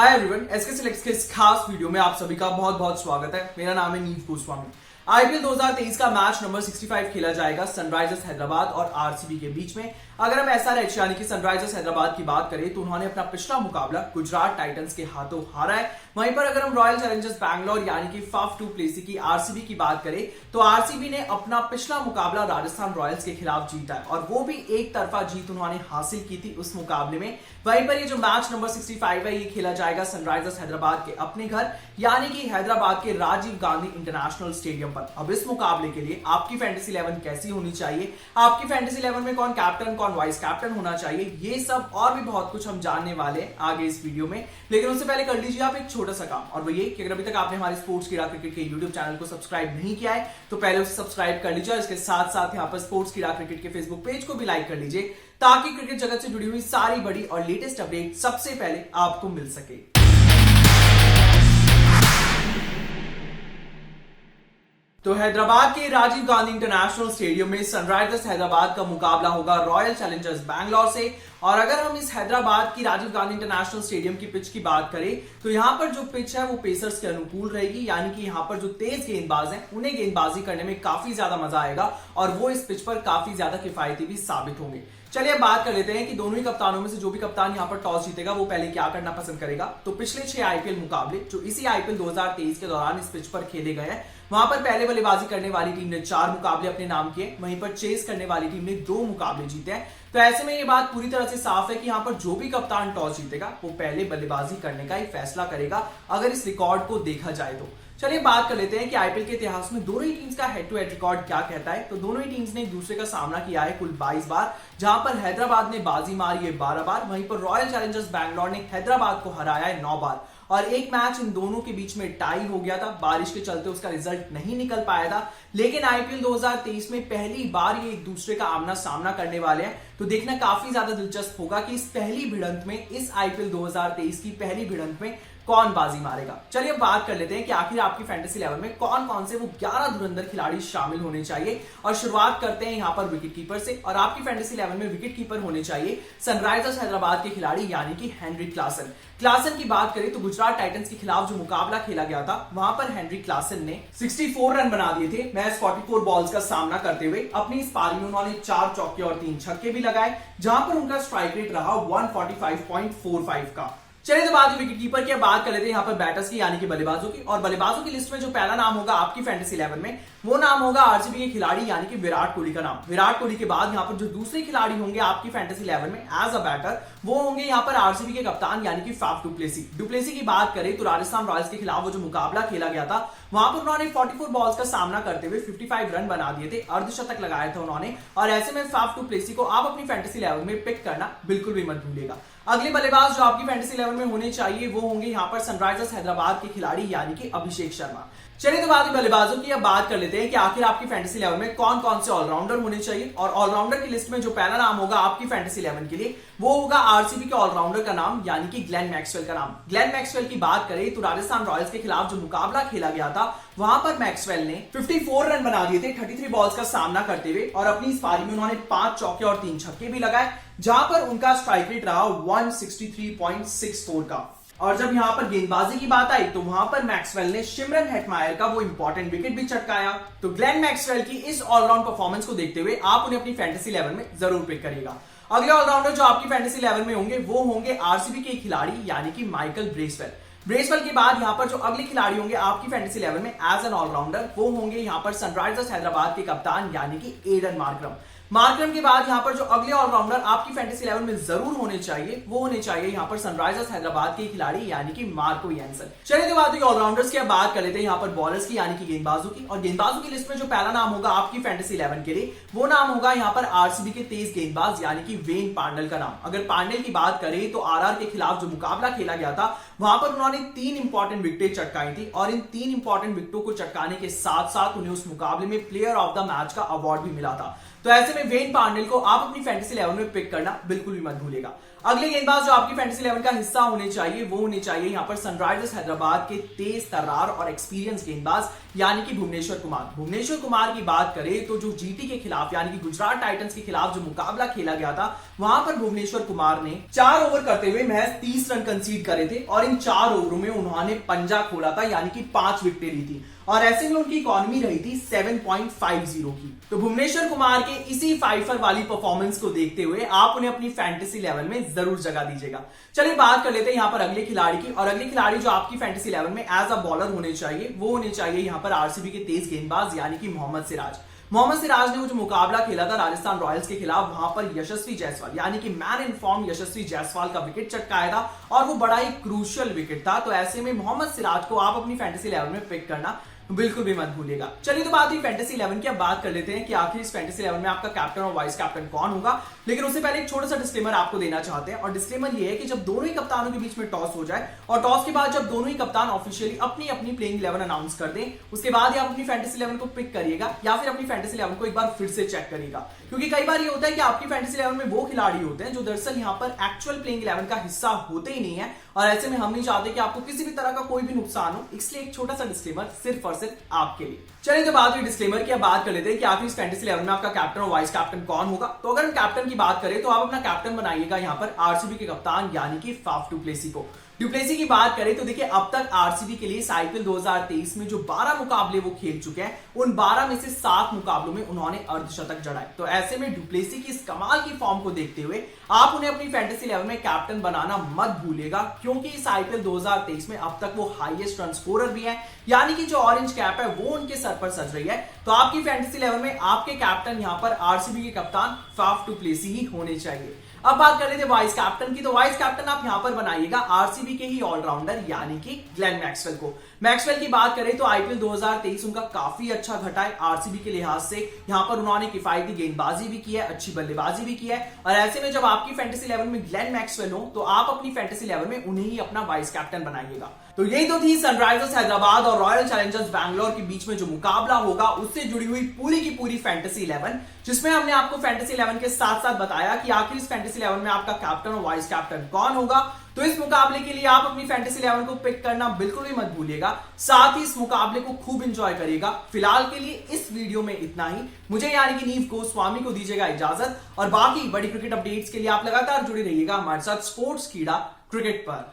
Hi everyone, SK selects के इस खास वीडियो में आप सभी का बहुत बहुत स्वागत है। मेरा नाम है नीव गोस्वामी। आईपीएल 2023 का मैच नंबर 65 खेला जाएगा सनराइजर्स हैदराबाद और आरसीबी के बीच में। अगर हम एसआरएच यानी कि सनराइजर्स हैदराबाद की बात करें तो उन्होंने अपना पिछला मुकाबला गुजरात टाइटंस के हाथों हारा है। वहीं पर अगर हम रॉयल चैलेंजर्स बैंगलोर यानी कि फाफ टू प्लेसी की आरसीबी की बात करें तो आरसीबी ने अपना पिछला मुकाबला राजस्थान रॉयल्स के खिलाफ जीता है और वो भी एक तरफा जीत उन्होंने हासिल की थी उस मुकाबले में। वहीं पर ये जो मैच नंबर 65 है ये खेला जाएगा सनराइजर्स हैदराबाद के अपने घर यानी कि हैदराबाद के राजीव गांधी इंटरनेशनल स्टेडियम पर। अब इस मुकाबले के लिए आपकी फैंटेसी 11 कैसी होनी चाहिए, आपकी फैंटेसी 11 में कौन कैप्टन कौन वाइस कैप्टन होना चाहिए, ये सब और भी बहुत कुछ हम जानने वाले हैं आगे इस वीडियो में। लेकिन उससे पहले कर लीजिए आप एक छोटा सा काम, और वो ये कि अगर अभी तक आपने हमारे स्पोर्ट्स कीड़ा क्रिकेट के यूट्यूब चैनल को सब्सक्राइब नहीं किया है तो पहले उसे सब्सक्राइब कर लीजिए और इसके साथ साथ यहाँ पर स्पोर्ट्स कीड़ा क्रिकेट के फेसबुक पेज को भी लाइक कर लीजिए ताकि क्रिकेट जगत से जुड़ी हुई सारी बड़ी और लेटेस्ट अपडेट सबसे पहले आपको मिल सके। तो हैदराबाद के राजीव गांधी इंटरनेशनल स्टेडियम में सनराइजर्स हैदराबाद का मुकाबला होगा रॉयल चैलेंजर्स बैंगलोर से। और अगर हम इस हैदराबाद की राजीव गांधी इंटरनेशनल स्टेडियम की पिच की बात करें तो यहां पर जो पिच है वो पेसर्स के अनुकूल रहेगी, यानी कि यहां पर जो तेज गेंदबाज हैं उन्हें गेंदबाजी करने में काफी ज्यादा मजा आएगा और वो इस पिच पर काफी ज्यादा किफायती भी साबित होंगे। चलिए बात कर लेते हैं कि दोनों ही कप्तानों में से जो भी कप्तान यहां पर टॉस जीतेगा वो पहले क्या करना पसंद करेगा। तो पिछले 6 आईपीएल मुकाबले जो इसी आईपीएल 2023 के दौरान इस पिच पर खेले गए हैं वहां पर पहले बल्लेबाजी करने वाली टीम ने 4 मुकाबले अपने नाम किए, वहीं पर चेस करने वाली टीम ने 2 मुकाबले जीते हैं। तो ऐसे में ये बात पूरी तरह से साफ है कि यहाँ पर जो भी कप्तान टॉस जीतेगा वो पहले बल्लेबाजी करने का ही फैसला करेगा अगर इस रिकॉर्ड को देखा जाए तो। चलिए बात कर लेते हैं कि आईपीएल के इतिहास में दोनों ही टीम्स का हेड टू हेड रिकॉर्ड क्या कहता है। तो दोनों ही टीम्स ने एक दूसरे का सामना किया है कुल 22 बार, जहां पर हैदराबाद ने बाजी मारी है 12 बार, वहीं पर रॉयल चैलेंजर्स बैंगलोर ने हैदराबाद को हराया है 9 बार। और एक मैच इन दोनों के बीच में टाई हो गया था, बारिश के चलते उसका रिजल्ट नहीं निकल पाया था। लेकिन आईपीएल 2023 में पहली बार ये एक दूसरे का आमना सामना करने वाले हैं, तो देखना काफी ज्यादा दिलचस्प होगा कि इस पहली भिड़ंत में, इस आईपीएल 2023 की पहली भिड़ंत में कौन बाजी मारेगा। चलिए बात कर लेते हैं कि आखिर आपकी फैंटेसी 11 में कौन कौन से वो 11 धुरंधर खिलाड़ी शामिल होने चाहिए। और शुरुआत करते हैं यहां पर विकेट कीपर से, और आपकी फैंटेसी 11 में विकेट कीपर होने चाहिए सनराइजर्स हैदराबाद के खिलाड़ी यानी कि हेनरी क्लासन। क्लासन की बात करें तो गुजरात टाइटंस के खिलाफ जो मुकाबला खेला गया था वहां पर हेनरी क्लासन ने 64 रन बना दिए थे मैच 44 बॉल्स का सामना करते हुए। अपनी इस पारी में उन्होंने 4 चौके और 3 छक्के भी लगाए, जहां पर उनका स्ट्राइक रेट रहा 145.45 का। चलिए तो बात विकेट कीपर की बात कर लेते हैं यहाँ पर बैटर्स की यानी कि बल्लेबाजों की। और बल्लेबाजों की लिस्ट में जो पहला नाम होगा आपकी फैंटेसी 11 में वो नाम होगा आरसीबी के खिलाड़ी यानी कि विराट कोहली का नाम। विराट कोहली के बाद यहाँ पर जो दूसरे खिलाड़ी होंगे आपकी फैंटेसी 11 में एज अ बैटर वो होंगे यहाँ पर आरसीबी के कप्तान यानी कि फाफ डुप्लेसी की बात करें तो राजस्थान रॉयल्स के खिलाफ वो जो मुकाबला खेला गया था वहां पर उन्होंने 44 बॉल्स का सामना करते हुए 55 रन बना दिए थे, अर्धशतक लगाया था उन्होंने। और ऐसे में फाफ डुप्लेसी को आप अपनी फैंटेसी 11 में पिक करना बिल्कुल भी मत भूलिएगा। अगले बल्लेबाज जो आपकी फैंटेसी 11 में होने चाहिए वो होंगे यहाँ पर सनराइजर्स हैदराबाद के खिलाड़ी यानी कि अभिषेक शर्मा। चलिए तो बात बल्लेबाजों की अब बात कर लेते हैं कि आखिर आपकी फैंटेसी 11 में कौन कौन से ऑलराउंडर होने चाहिए। और ऑलराउंडर की लिस्ट में जो पहला नाम होगा आपकी फैंटेसी 11 के लिए वो होगा आरसीबी के ऑलराउंडर का नाम यानी कि ग्लेन मैक्सवेल का नाम। ग्लेन मैक्सवेल की बात करें तो राजस्थान रॉयल्स के खिलाफ जो मुकाबला खेला गया था वहां पर मैक्सवेल ने 54 रन बना दिए थे 33 बॉल्स का सामना करते हुए। और अपनी इस पारी में उन्होंने 5 चौके और 3 छक्के भी लगाए, जहां पर उनका स्ट्राइक रेट रहा 163.64 का। और जब यहां पर गेंदबाजी की बात आई तो वहां पर मैक्सवेल ने शिमरन हेटमायर का वो इंपॉर्टेंट विकेट भी चटकाया। तो ग्लेन मैक्सवेल की इस ऑलराउंड परफॉर्मेंस को देखते हुए आप उन्हें अपनी फैंटेसी 11 में जरूर पिक करिएगा। अगले ऑलराउंडर जो आपकी फैंटेसी 11 में होंगे वो होंगे आरसीबी के खिलाड़ी यानी कि माइकल ब्रेसवेल के बाद यहां पर जो अगले खिलाड़ी होंगे आपकी फैंटेसी 11 में एज एन ऑलराउंडर वो होंगे यहां पर सनराइजर्स हैदराबाद के कप्तान यानी कि एडन मार्करम के बाद यहां पर जो अगले ऑलराउंडर आपकी फैंटेसी 11 में जरूर होने चाहिए वो होने चाहिए यहां पर सनराइजर्स हैदराबाद के खिलाड़ी यानी कि मार्को यानसन। चलिए तो बात ऑलराउंडर्स की बात कर लेते हैं यहां पर बॉलर्स की यानी कि गेंदबाजों की। और गेंदबाजों की लिस्ट में जो पहला नाम होगा आपकी फैंटेसी 11 के लिए वो नाम होगा यहां पर आरसीबी के तेज गेंदबाज यानी कि वेन पांडल का नाम। अगर पांडल की बात करें तो आरआर के खिलाफ जो मुकाबला खेला गया था वहां पर उन्होंने 3 इंपॉर्टेंट विकेटें चटकाई थी, और इन 3 इंपॉर्टेंट विकेटों को चटकाने के साथ साथ उन्हें उस मुकाबले में प्लेयर ऑफ द मैच का अवार्ड भी मिला था। तो ऐसे में वेन पांडल को आप अपनी फैंटेसी 11 में पिक करना बिल्कुल भी मत भूलिएगा। अगले गेंदबाज जो आपकी फैंटेसी 11 का हिस्सा होने चाहिए वो होने चाहिए यहां पर सनराइजर्स हैदराबाद के तेज तर्रार और एक्सपीरियंस गेंदबाज यानी कि भुवनेश्वर कुमार। भुवनेश्वर कुमार की बात करें तो जो जीटी के खिलाफ यानी कि गुजरात टाइटंस के खिलाफ जो मुकाबला खेला गया था वहां पर भुवनेश्वर कुमार ने 4 ओवर करते हुए महज 30 रन कंसीड करे थे और इन 4 ओवरों में उन्होंने पंजा खोला था यानी कि 5 विकेटें ली थी और ऐसे में उनकी इकॉनमी रही थी 7.50 की। तो भुवनेश्वर कुमार के इसी फाइफर वाली परफॉर्मेंस को देखते हुए आप उन्हें अपनी फैंटेसी 11 में जरूर जगह दीजिएगा। चलिए बात कर लेते हैं यहां पर अगले खिलाड़ी की, और अगले खिलाड़ी जो आपकी फैंटेसी 11 में एज अ बॉलर होने चाहिए वो होने चाहिए यहां पर आरसीबी के तेज गेंदबाज यानी कि मोहम्मद सिराज। मोहम्मद सिराज ने वो जो मुकाबला खेला था राजस्थान रॉयल्स के खिलाफ वहां पर यशस्वी जायसवाल यानी कि मैन इन फॉर्म यशस्वी जायसवाल का विकेट चटकाया था और वो बड़ा ही क्रूशियल विकेट था। तो ऐसे में मोहम्मद सिराज को आप अपनी फैंटेसी 11 में पिक करना बिल्कुल भी मत भूलिएगा। चलिए तो बात हुई फैंटेसी 11 की, अब बात कर लेते हैं कि आखिर इस फैंटेसी 11 में आपका कैप्टन और वाइस कैप्टन कौन होगा। लेकिन उससे पहले एक छोटा सा डिस्क्लेमर आपको देना चाहते हैं, और डिस्क्लेमर ये है कि जब दोनों ही कप्तानों के बीच में टॉस हो जाए और टॉस के बाद जब दोनों ही कप्तान ऑफिशियली अपनी अपनी प्लेइंग 11 अनाउंस कर दें उसके बाद ही आप अपनी फैंटेसी 11 को पिक करिएगा या फिर अपनी फैंटेसी 11 को एक बार फिर से चेक करिएगा, क्योंकि कई बार ये होता है कि आपकी फैंटेसी 11 में वो खिलाड़ी होते हैं जो दरअसल यहाँ पर एक्चुअल प्लेइंग 11 का हिस्सा होते ही नहीं है, और ऐसे में हम नहीं चाहते कि आपको किसी भी तरह का कोई भी नुकसान हो, इसलिए एक छोटा सा डिस्क्लेमर सिर्फ और सिर्फ आपके लिए। चलिए तो बात हुई डिस्क्लेमर की, अब बात कर लेते हैं कि आखिर इस फैंटेसी 11 में आपका कैप्टन और वाइस कैप्टन कौन होगा। तो अगर हम कैप्टन की बात करें तो आप अपना कैप्टन बनाइएगा यहाँ पर आरसीबी के कप्तान यानी कि फाफ डु प्लेसी को। डुप्लेसी की बात करें तो देखिए अब तक आरसीबी के लिए इस आईपीएल 2023 में जो 12 मुकाबले वो खेल चुके हैं उन 12 में से 7 मुकाबलों में उन्होंने अर्धशतक जड़ाए। तो ऐसे में डुप्लेसी की इस कमाल की फॉर्म को देखते हुए आप उन्हें अपनी फैंटेसी 11 में कैप्टन बनाना मत भूलिएगा, क्योंकि इस आईपीएल 2023 में अब तक वो हाईएस्ट रन स्कोरर भी है, यानी कि जो ऑरेंज कैप है वो उनके सर पर सज रही है। तो आपकी फैंटेसी 11 में आपके कैप्टन यहाँ पर आरसीबी के कप्तान फाफ डु प्लेसी ही होने चाहिए। अब बात कर लेते हैं वाइस कैप्टन की, तो वाइस कैप्टन आप यहां पर बनाइएगा आरसीबी के ही ऑलराउंडर यानी कि ग्लेन मैक्सवेल को। मैक्सवेल की बात करें तो आईपीएल 2023 उनका काफी अच्छा घटा है आरसीबी के लिहाज से। यहां पर उन्होंने किफायती गेंदबाजी भी की है, अच्छी बल्लेबाजी भी की है, और ऐसे में जब आपकी फैंटेसी 11 में ग्लेन मैक्सवेल हो तो आप अपनी फैंटेसी 11 में उन्हें ही अपना वाइस कैप्टन बनाइएगा। तो यही तो थी सनराइजर्स हैदराबाद और रॉयल चैलेंजर्स बैंगलोर के बीच में जो मुकाबला होगा उससे जुड़ी हुई पूरी की पूरी फैंटेसी 11, जिसमें हमने आपको फैंटेसी 11 के साथ साथ बताया कि आखिर इस फैंटेसी 11 में आपका कैप्टन और वाइस कैप्टन कौन होगा। तो इस मुकाबले के लिए आप अपनी फैंटेसी 11 को पिक करना बिल्कुल भी मत भूलिएगा, साथ ही इस मुकाबले को खूब एंजॉय करिएगा। फिलहाल के लिए इस वीडियो में इतना ही। मुझे यानी कि नीव गोस्वामी को दीजिएगा इजाजत, और बाकी बड़ी क्रिकेट अपडेट्स के लिए आप लगातार जुड़े रहिएगा हमारे साथ स्पोर्ट्स कीड़ा क्रिकेट पर।